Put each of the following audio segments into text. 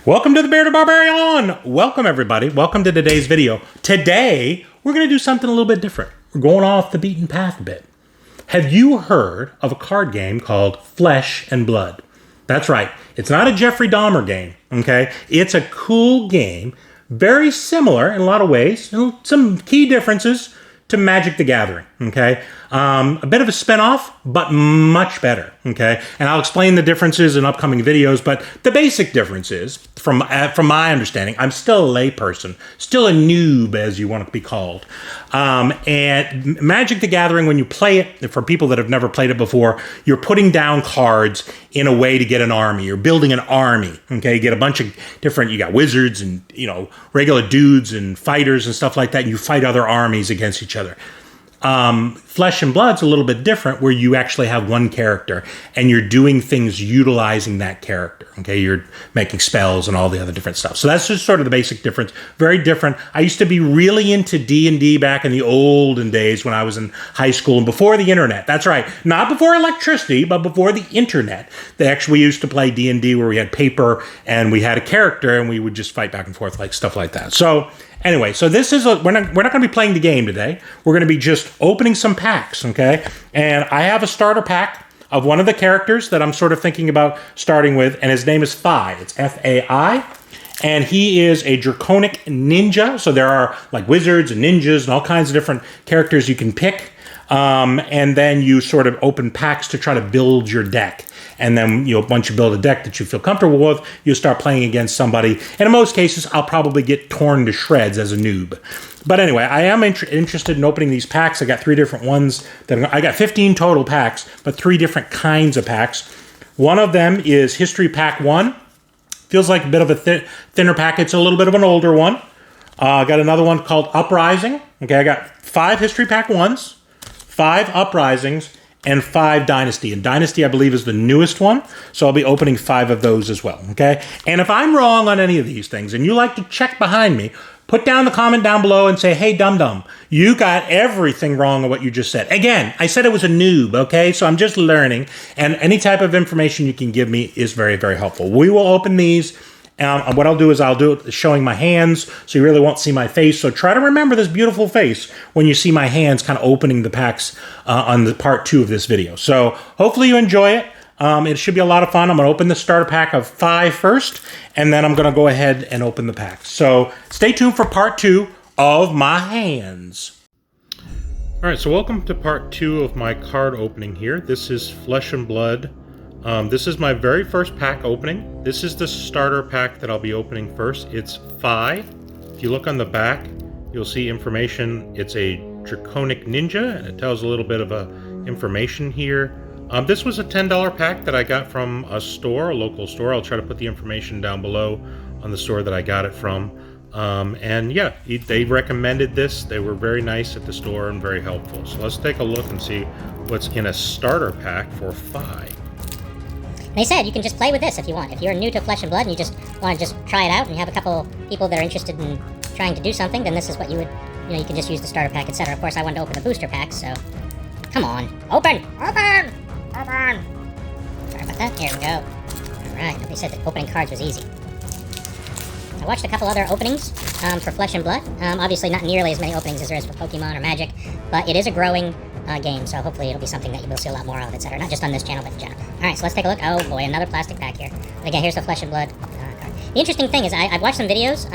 Welcome to the Bearded Barbarian! Welcome everybody, welcome to today's video. Today, we're going to do something a little bit different. We're going off the beaten path a bit. Have you heard of a card game called Flesh and Blood? That's right, it's not a Jeffrey Dahmer game, okay? It's a cool game, very similar in a lot of ways, and some key differences to Magic the Gathering, okay? A bit of a spinoff, but much better, okay? And I'll explain the differences in upcoming videos, but the basic difference is, from my understanding, I'm still a layperson, still a noob, as you want to be called. And Magic the Gathering, when you play it, for people that have never played it before, you're putting down cards in a way to get an army. You're building an army, okay? You get a bunch of different, you got wizards and, you know, regular dudes and fighters and stuff like that, and you fight other armies against each other. Flesh and Blood's a little bit different, where you actually have one character and you're doing things utilizing that character. Okay, you're making spells and all the other different stuff. So that's just sort of the basic difference. Very different. I used to be really into D&D back in the olden days when I was in high school and before the internet. That's right, not before electricity, but before the internet. We used to play D&D where we had paper and we had a character and we would just fight back and forth, like stuff like that. So anyway, so this is we're not going to be playing the game today. We're going to be just opening some packs, okay? And I have a starter pack of one of the characters that I'm sort of thinking about starting with, and his name is Fai. It's F-A-I, and he is a draconic ninja. So there are like wizards and ninjas and all kinds of different characters you can pick. And then you sort of open packs to try to build your deck. And then, once you build a deck that you feel comfortable with, you start playing against somebody. And in most cases, I'll probably get torn to shreds as a noob. But anyway, I am interested in opening these packs. I got 3 different ones. I got 15 total packs, but 3 different kinds of packs. One of them is History Pack 1. Feels like a bit of a thinner pack. It's a little bit of an older one. I got another one called Uprising. Okay, I got 5 History Pack 1s, 5 Uprisings, and 5 Dynasty. And Dynasty, I believe, is the newest one. So I'll be opening 5 of those as well, okay? And if I'm wrong on any of these things, and you like to check behind me, put down the comment down below and say, hey, dum-dum, you got everything wrong on what you just said. Again, I said it was a noob, okay? So I'm just learning. And any type of information you can give me is very, very helpful. We will open these. What I'll do is I'll do it showing my hands, so you really won't see my face. So try to remember this beautiful face when you see my hands kind of opening the packs on the part 2 of this video. So hopefully you enjoy it. It should be a lot of fun. I'm going to open the starter pack of 5 first, and then I'm going to go ahead and open the packs. So stay tuned for part 2 of my hands. All right, so welcome to part 2 of my card opening here. This is Flesh and Blood. This is my very first pack opening. This is the starter pack that I'll be opening first. It's Fai. If you look on the back, you'll see information. It's a draconic ninja, and it tells a little bit of information here. This was a $10 pack that I got from a store, a local store. I'll try to put the information down below on the store that I got it from. And yeah, they recommended this. They were very nice at the store and very helpful. So let's take a look and see what's in a starter pack for Fai. They said you can just play with this if you want. If you're new to Flesh and Blood and you just want to just try it out and you have a couple people that are interested in trying to do something, then this is what you would, you can just use the starter pack, etc. Of course, I wanted to open the booster pack, so come on. Open! Open! Open! Sorry about that. Here we go. Alright, nobody said that opening cards was easy. I watched a couple other openings for Flesh and Blood. Obviously not nearly as many openings as there is for Pokemon or Magic, but it is a growing game, so hopefully it'll be something that you will see a lot more of, etc. Not just on this channel, but in general. Alright, so let's take a look. Oh boy, another plastic pack here. And again, here's the Flesh and Blood card. The interesting thing is I've watched some videos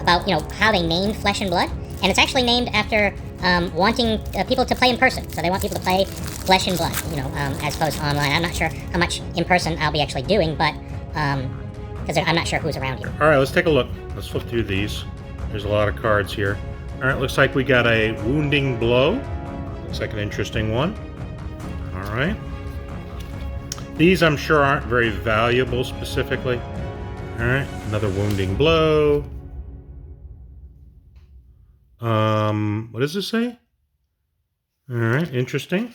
about, how they named Flesh and Blood, and it's actually named after wanting people to play in person. So they want people to play Flesh and Blood, as opposed to online. I'm not sure how much in person I'll be actually doing, but because I'm not sure who's around here. All right, let's take a look. Let's flip through these. There's a lot of cards here. All right, looks like we got a Wounding Blow. Looks like an interesting one. All right. These, I'm sure, aren't very valuable specifically. All right, another Wounding Blow. What does this say? All right, interesting.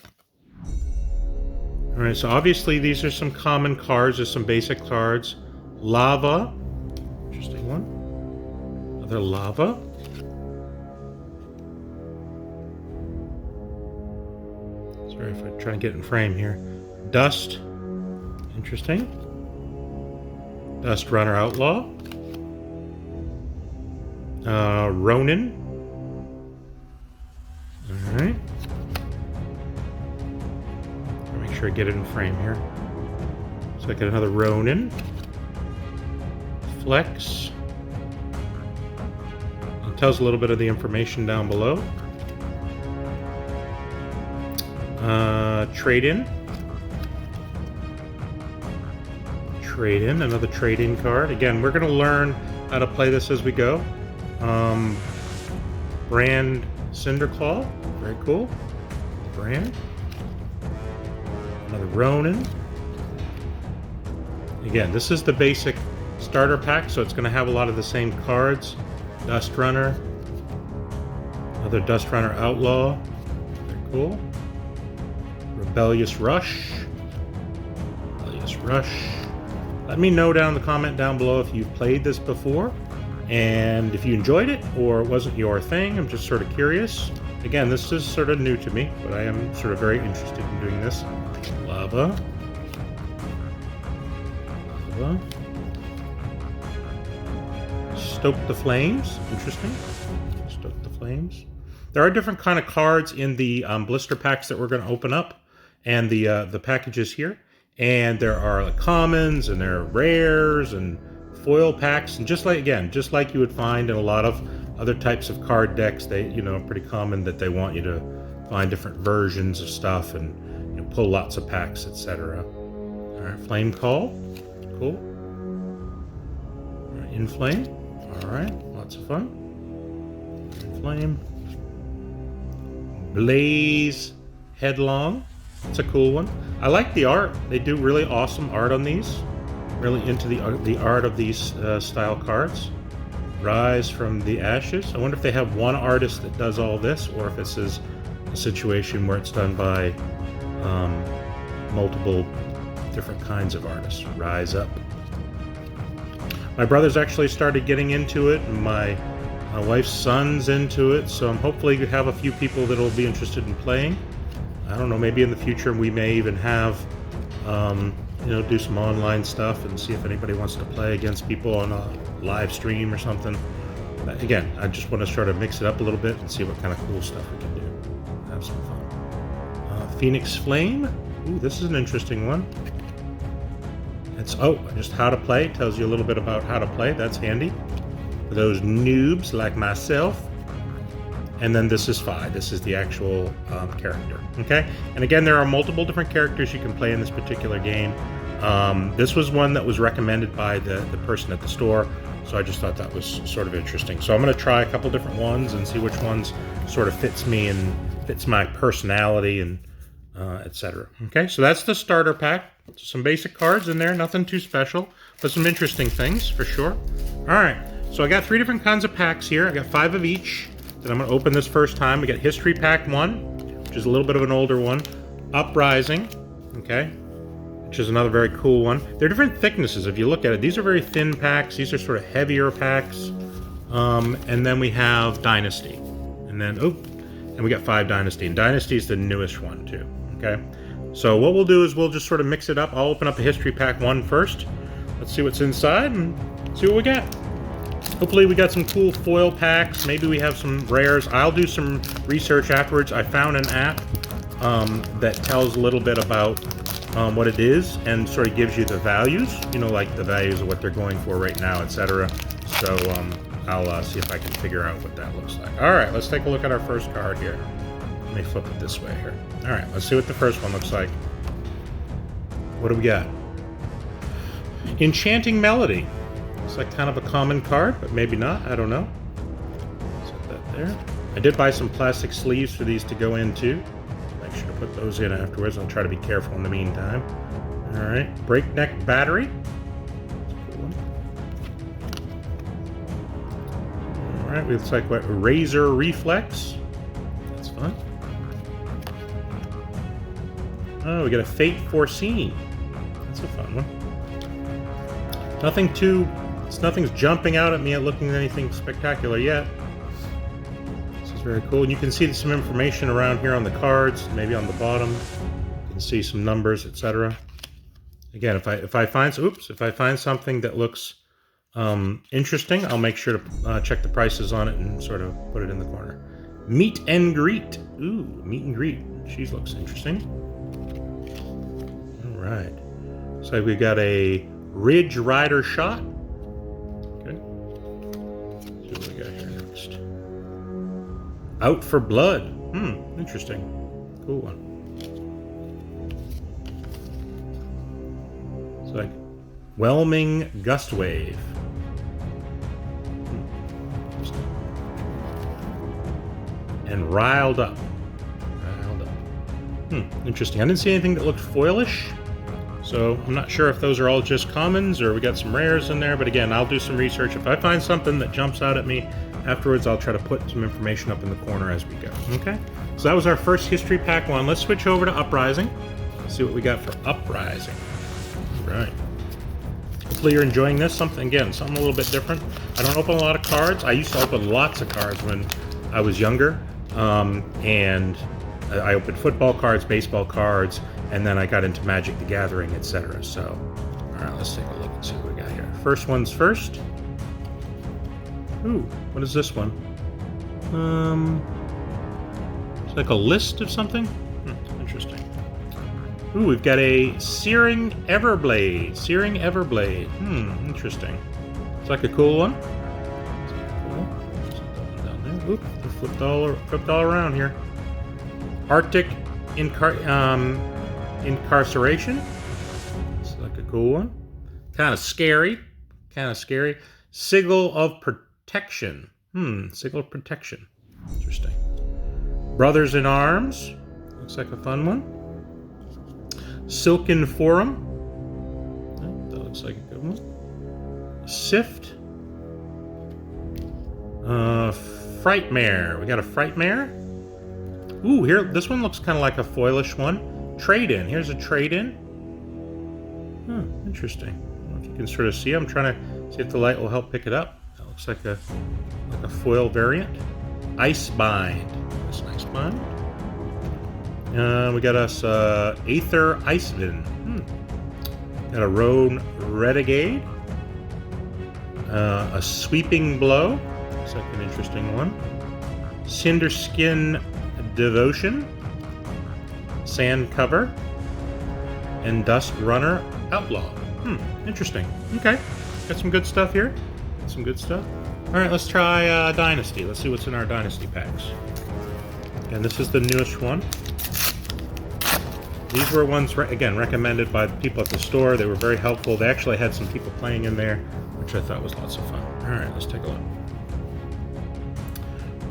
All right, so obviously these are some common cards. There's some basic cards. Lava. Interesting one. Another Lava. Sorry if I try to get in frame here. Dust. Interesting. Dust Runner Outlaw. Ronin. Alright. Make sure I get it in frame here. So I get another Ronin. Flex. It tells a little bit of the information down below. Trade-in. Trade-in, another trade-in card. Again, we're going to learn how to play this as we go. Brand Cinderclaw. Very cool. Brand. Another Ronin. Again, this is the basic starter pack, so it's going to have a lot of the same cards. Dust Runner. Another Dust Runner Outlaw. Very cool. Rebellious Rush. Rebellious Rush. Let me know down in the comment down below if you've played this before and if you enjoyed it or it wasn't your thing. I'm just sort of curious. Again, this is sort of new to me, but I am sort of very interested in doing this. Lava. Lava. Stoke the Flames. Interesting. Stoke the Flames. There are different kind of cards in the blister packs that we're going to open up and the packages here. And there are like commons and there are rares and foil packs. And just like you would find in a lot of other types of card decks, they, pretty common that they want you to find different versions of stuff and pull lots of packs, etc. All right, Flame Call. Cool. All right, Inflame. All right, lots of fun. Inflame. Blaze Headlong. It's a cool one. I like the art. They do really awesome art on these. Really into the art of these style cards. Rise from the Ashes. I wonder if they have one artist that does all this, or if this is a situation where it's done by multiple different kinds of artists. Rise Up. My brother's actually started getting into it, and my wife's son's into it, so I'm hopefully we have a few people that will be interested in playing. I don't know, maybe in the future we may even have, do some online stuff and see if anybody wants to play against people on a live stream or something. But again, I just want to sort of mix it up a little bit and see what kind of cool stuff we can do. Have some fun. Phoenix Flame. Ooh, this is an interesting one. It's, just how to play. It tells you a little bit about how to play. That's handy for those noobs like myself. And then this is Phi. This is the actual character. Okay? And again, there are multiple different characters you can play in this particular game. This was one that was recommended by the person at the store, so I just thought that was sort of interesting. So I'm going to try a couple different ones and see which ones sort of fits me and fits my personality and etc. Okay? So that's the starter pack. Some basic cards in there, nothing too special, but some interesting things for sure. All right. So I got 3 different kinds of packs here. I got 5 of each that I'm going to open this first time. We got History Pack 1, which is a little bit of an older one. Uprising, okay, which is another very cool one. They're different thicknesses if you look at it. These are very thin packs. These are sort of heavier packs. And then we have Dynasty. And then, and we got 5 Dynasty. And Dynasty is the newest one too, okay? So what we'll do is we'll just sort of mix it up. I'll open up the History Pack 1 first. Let's see what's inside and see what we got. Hopefully we got some cool foil packs. Maybe we have some rares. I'll do some research afterwards. I found an app that tells a little bit about what it is and sort of gives you the values, like the values of what they're going for right now, etc. So I'll see if I can figure out what that looks like. All right, let's take a look at our first card here. Let me flip it this way here. All right, let's see what the first one looks like. What do we got? Enchanting Melody. It's like kind of a common card, but maybe not. I don't know. Set that there. I did buy some plastic sleeves for these to go in too. Make sure to put those in afterwards. I'll try to be careful in the meantime. All right. Breakneck Battery. That's a cool one. All right. Looks like what? Razor Reflex. That's fun. Oh, we got a Fate Foreseen. That's a fun one. Nothing's jumping out at me at looking at anything spectacular yet. This is very cool. And you can see some information around here on the cards, maybe on the bottom. You can see some numbers, etc. Again, if I find something that looks Interesting. I'll make sure to check the prices on it and sort of put it in the corner. Meet and greet. Ooh, meet and greet. She looks interesting. All right. So we got a Ridge Rider shot. Okay. Let's see what we got here next. Out for Blood. Interesting. Cool one. It's like Whelming Gust Wave. And Riled Up. Interesting. I didn't see anything that looked foilish, so I'm not sure if those are all just commons or we got some rares in there, but again, I'll do some research. If I find something that jumps out at me afterwards, I'll try to put some information up in the corner as we go. Okay? So that was our first history pack 1. Let's switch over to Uprising. Let's see what we got for Uprising. All right. Hopefully you're enjoying this. Something a little bit different. I don't open a lot of cards. I used to open lots of cards when I was younger. And I opened football cards, baseball cards, and then I got into Magic the Gathering, etc. So, all right, let's take a look and see what we got here. First one's first. Ooh, what is this one? It's like a list of something? Interesting. Ooh, we've got a Searing Everblade. Interesting. It's like a cool one. Oop, flipped all around here. Arctic Incarceration. It's like a cool one. Kind of scary. Sigil of Protection. Sigil of Protection. Interesting. Brothers in Arms. Looks like a fun one. Silken Forum. That looks like a good one. Sift. Frightmare. We got a Frightmare. Ooh, here, this one looks kind of like a foilish one. Trade-in. Here's a trade-in. Interesting. I don't know if you can sort of see. I'm trying to see if the light will help pick it up. That looks like a foil variant. Icebind. That's an Icebind. We got us Aether Icewind. Got a Roan Renegade. A Sweeping Blow. Looks like an interesting one. Cinderskin Devotion. Sand Cover. And Dust Runner Outlaw. Interesting. Okay. Got some good stuff here. Alright, let's try Dynasty. Let's see what's in our Dynasty packs. And this is the newest one. These were ones, again, recommended by the people at the store. They were very helpful. They actually had some people playing in there, which I thought was lots of fun. Alright, let's take a look.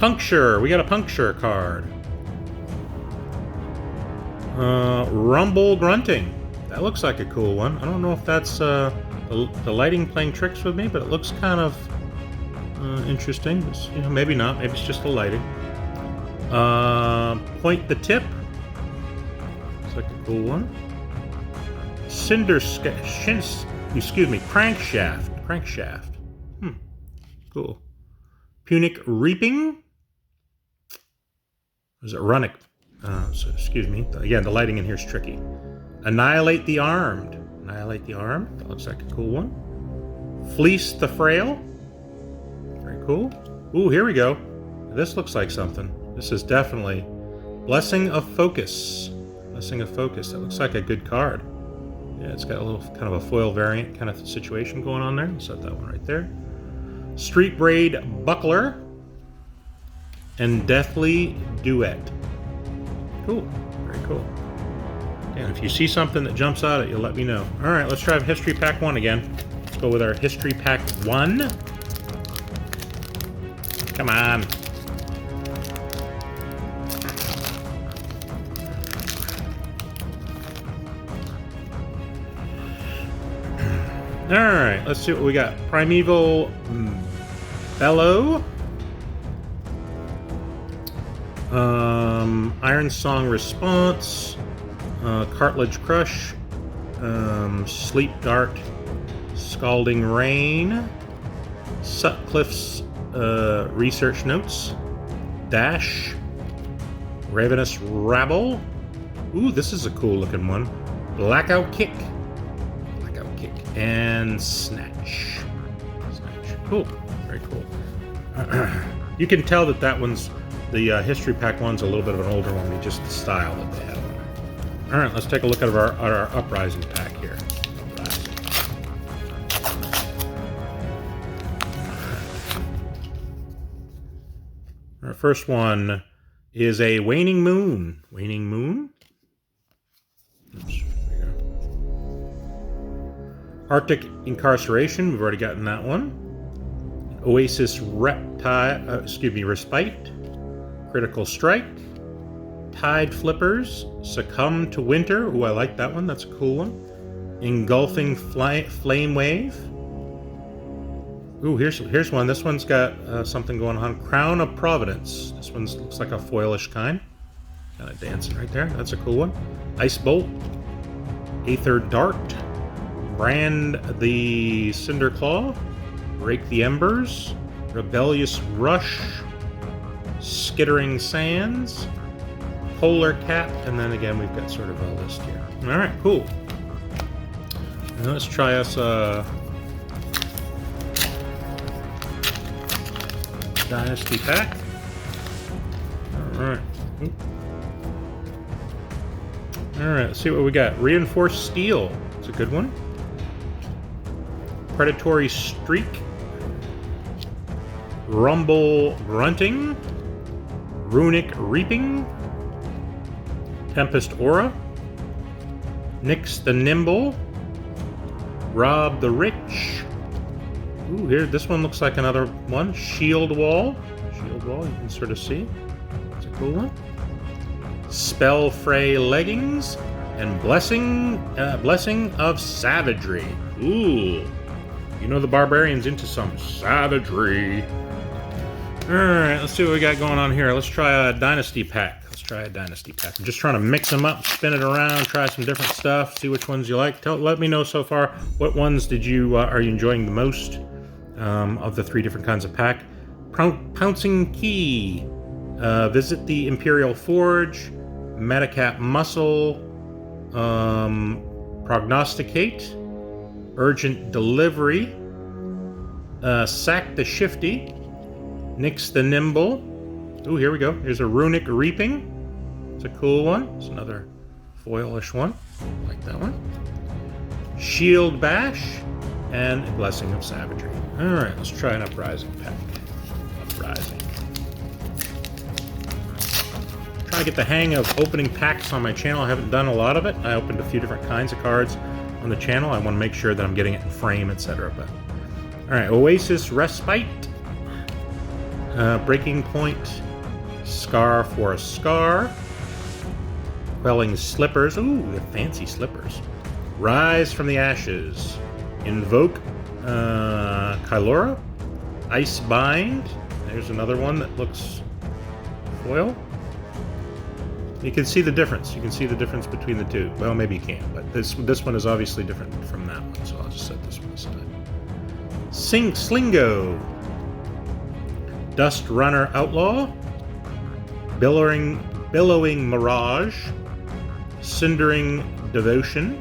Puncture. We got a Puncture card. Rumble Grunting. That looks like a cool one. I don't know if that's the lighting playing tricks with me, but it looks kind of interesting. It's, maybe not. Maybe it's just the lighting. Point the Tip. Looks like a cool one. Crankshaft. Cool. Punic Reaping. Or is it Runic? Again, the lighting in here is tricky. Annihilate the Armed. That looks like a cool one. Fleece the Frail. Very cool. Ooh, here we go. This looks like something. This is definitely Blessing of Focus. That looks like a good card. Yeah, it's got a little kind of a foil variant kind of situation going on there. I'll set that one right there. Street Braid Buckler. And Deathly Duet. Cool. Very cool. And if you see something that jumps out at you, let me know. All right, let's try History Pack 1 again. Let's go with our History Pack 1. Come on. All right, let's see what we got. Primeval Bellow. Iron Song Response. Cartilage Crush. Sleep Dart. Scalding Rain. Sutcliffe's Research Notes. Dash. Ravenous Rabble. Ooh, this is a cool looking one. Blackout Kick. And Snatch. Cool. Very cool. You can tell that that one's, the history pack one's a little bit of an older one, just the style that they have on it. All right, let's take a look at our Uprising pack here. Uprising. Our first one is a Waning Moon. Waning Moon? Oops, there we go. Arctic Incarceration, we've already gotten that one. Oasis Respite. Critical Strike. Tide Flippers. Succumb to Winter. Ooh, I like that one. That's a cool one. Engulfing Flame Wave. Ooh, here's one. This one's got something going on. Crown of Providence. This one looks like a foilish kind. Kind of dancing right there. That's a cool one. Ice Bolt. Aether Dart. Brand the Cinder Claw. Break the Embers. Rebellious Rush. Skittering Sands. Polar Cap. And then again, we've got sort of a list here. All right, cool. Now let's try us Dynasty pack. Alright. Alright, let's see what we got. Reinforced Steel. It's a good one. Predatory Streak. Rumble Grunting. Runic Reaping. Tempest Aura. Nyx the Nimble. Rob the Rich. Ooh, here, this one looks like another one. Shield Wall. Shield Wall, you can sort of see. It's a cool one. Spell Fray Leggings. And Blessing of Savagery. Ooh. You know the Barbarian's into some savagery. Alright, let's see what we got going on here. Let's try a Dynasty pack. I'm just trying to mix them up, spin it around, try some different stuff, see which ones you like. Let me know so far, what ones are you enjoying the most of the 3 different kinds of pack. Pouncing Key, Visit the Imperial Forge, Metacap Muscle, Prognosticate, Urgent Delivery, Sack the Shifty, Nyx the Nimble. Ooh, here we go. Here's a Runic Reaping. It's a cool one. It's another foilish one. I like that one. Shield Bash and Blessing of Savagery. Alright, let's try an Uprising pack. Uprising. Trying to get the hang of opening packs on my channel. I haven't done a lot of it. I opened a few different kinds of cards on the channel. I want to make sure that I'm getting it in frame, etc. But alright, Oasis Respite. Breaking Point. Scar for a Scar. Quelling Slippers. Ooh, the fancy slippers. Rise from the Ashes. Invoke Kylora. Ice Bind. There's another one that looks foil. You can see the difference. You can see the difference between the two. Well, maybe you can't, but this one is obviously different from that one, so I'll just set this one aside. Slingo. Dust Runner Outlaw. Billowing Mirage. Cindering Devotion.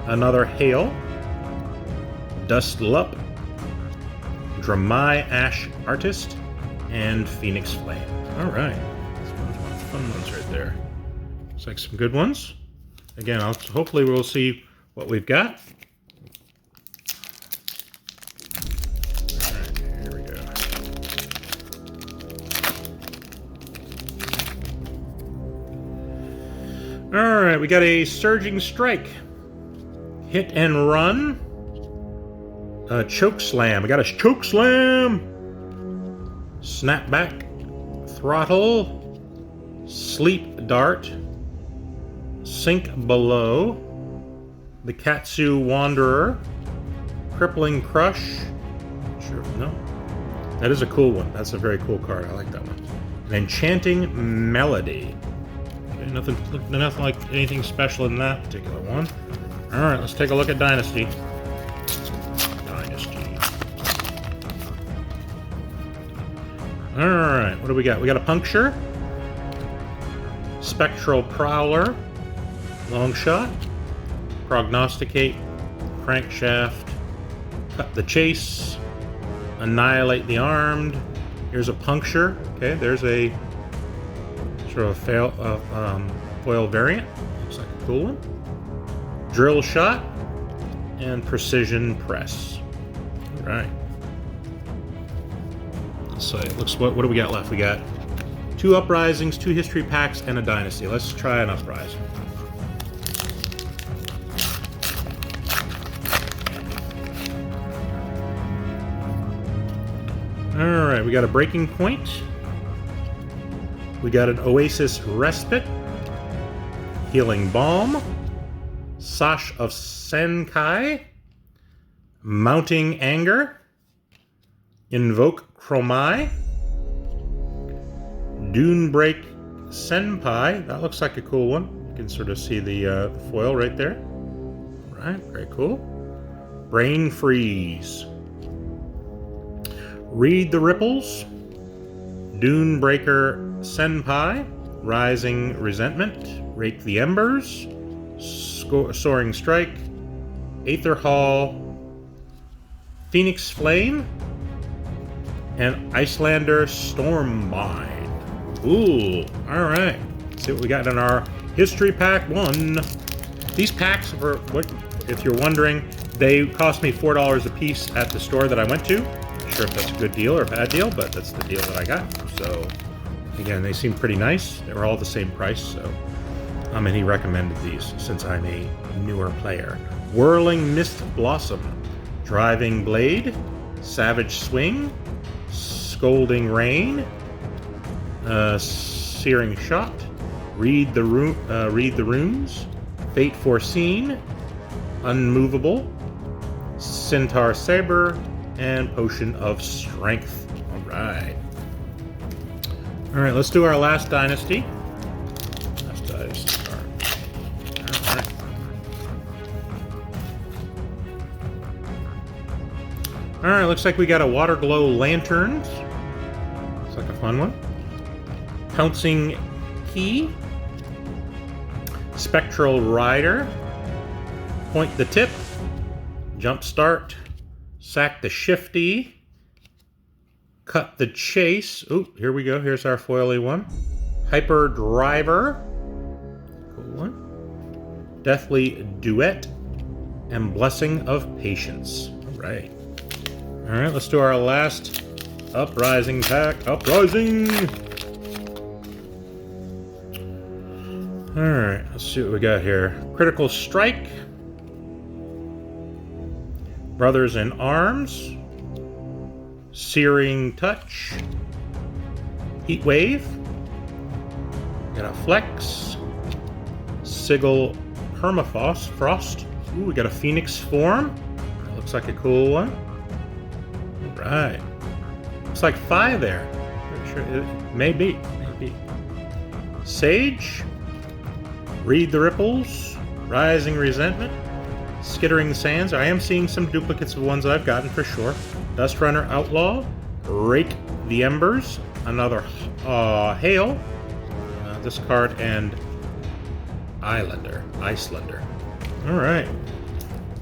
Another Hail. Dust Lup. Dramai Ash Artist. And Phoenix Flame. Alright. Fun ones right there. Looks like some good ones. Again, hopefully we'll see what we've got. Alright, here we go. Alright, we got a Surging Strike. Hit and Run. Choke Slam. We got a Choke Slam! Snapback. Throttle. Sleep Dart. Sink Below. The Katsu Wanderer. Crippling Crush. Sure, no. That is a cool one. That's a very cool card. I like that one. An Enchanting Melody. Okay, nothing like anything special in that particular one. Alright, let's take a look at Dynasty. Alright, what do we got? We got a Puncture. Spectral Prowler. Longshot. Prognosticate. Crankshaft. Cut the Chase. Annihilate the Armed. Here's a Puncture. Okay, there's a sort of foil variant. Looks like a cool one. Drill Shot and Precision Press. All right. So it looks, what do we got left? We got 2 Uprisings, 2 History Packs, and a Dynasty. Let's try an Uprising. Alright, we got a Breaking Point. We got an Oasis Respite. Healing Balm. Sash of Senkai. Mounting Anger. Invoke Chromai. Dunebreak Senpai. That looks like a cool one. You can sort of see the foil right there. Alright, very cool. Brain Freeze. Read the Ripples. Dunebreaker Senpai. Rising Resentment. Rake the Embers. Soaring Strike. Aether Hall. Phoenix Flame. And Icelander Stormbind. Ooh, alright. See what we got in our History Pack 1. These packs, were, if you're wondering, they cost me $4 a piece at the store that I went to. Not sure if that's a good deal or a bad deal, but that's the deal that I got. So, again, they seem pretty nice. They were all the same price, so... and he recommended these since I'm a newer player. Whirling Mist Blossom. Driving Blade. Savage Swing. Scolding Rain. Searing Shot. Read the Runes. Fate Foreseen. Unmovable. Centaur Saber. And Potion of Strength. Alright. Alright, let's do our last Dynasty. Last Dynasty card. Alright. Alright, looks like we got a Water Glow Lanterns. Looks like a fun one. Pouncing Key. Spectral Rider. Point the Tip. Jump Start. Sack the Shifty. Cut the Chase. Ooh, here we go. Here's our foily one. Hyper Driver. Cool one. Deathly Duet. And Blessing of Patience. Alright. Alright, let's do our last Uprising pack. Uprising! Alright, let's see what we got here. Critical Strike. Brothers in Arms. Searing Touch. Heat Wave. Got a Flex. Sigil Permafrost. Ooh, we got a Phoenix Form. Looks like a cool one. Alright. Looks like 5 there. Pretty sure it may be. Sage. Read the Ripples. Rising Resentment. Skittering Sands. I am seeing some duplicates of ones that I've gotten for sure. Dust Runner Outlaw. Rake the Embers. Another Hail. This card and Icelander. Alright.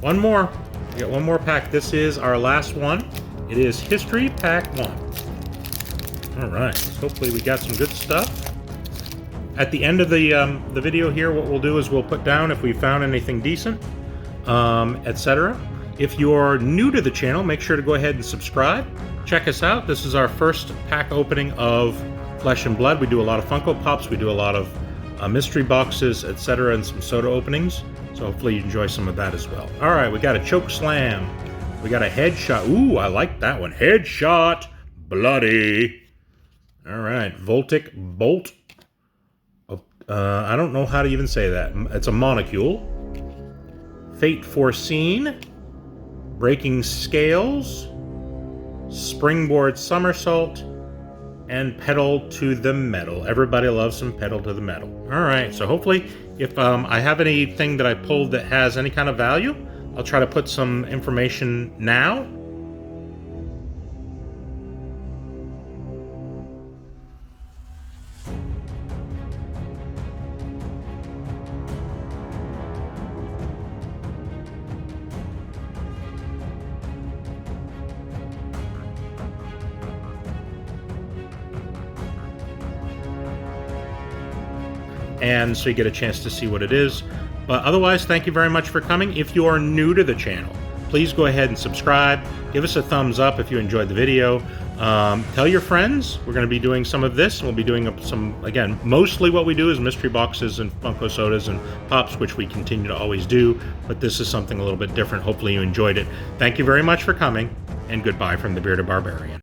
One more. We got one more pack. This is our last one. It is History Pack 1. Alright. Hopefully we got some good stuff. At the end of the video here, what we'll do is we'll put down if we found anything decent, etc. If you're new to the channel, make sure to go ahead and subscribe. Check us out. This is our first pack opening of Flesh and Blood. We do a lot of Funko Pops. We do a lot of mystery boxes, etc. and some soda openings. So hopefully you enjoy some of that as well. All right, we got a Choke Slam. We got a Headshot. Ooh, I like that one. Headshot. Bloody. All right, Voltic Bolt. I don't know how to even say that. It's a Monocule. Fate Foreseen. Breaking Scales. Springboard Somersault. And Pedal to the Metal. Everybody loves some Pedal to the Metal. Alright, so hopefully if I have anything that I pulled that has any kind of value, I'll try to put some information now. and so you get a chance to see what it is. But otherwise, thank you very much for coming. If you are new to the channel, please go ahead and subscribe. Give us a thumbs up if you enjoyed the video. Tell your friends. We're going to be doing some of this. We'll be doing some, again, mostly what we do is mystery boxes and Funko sodas and pops, which we continue to always do. But this is something a little bit different. Hopefully you enjoyed it. Thank you very much for coming, and goodbye from the Bearded Barbarian.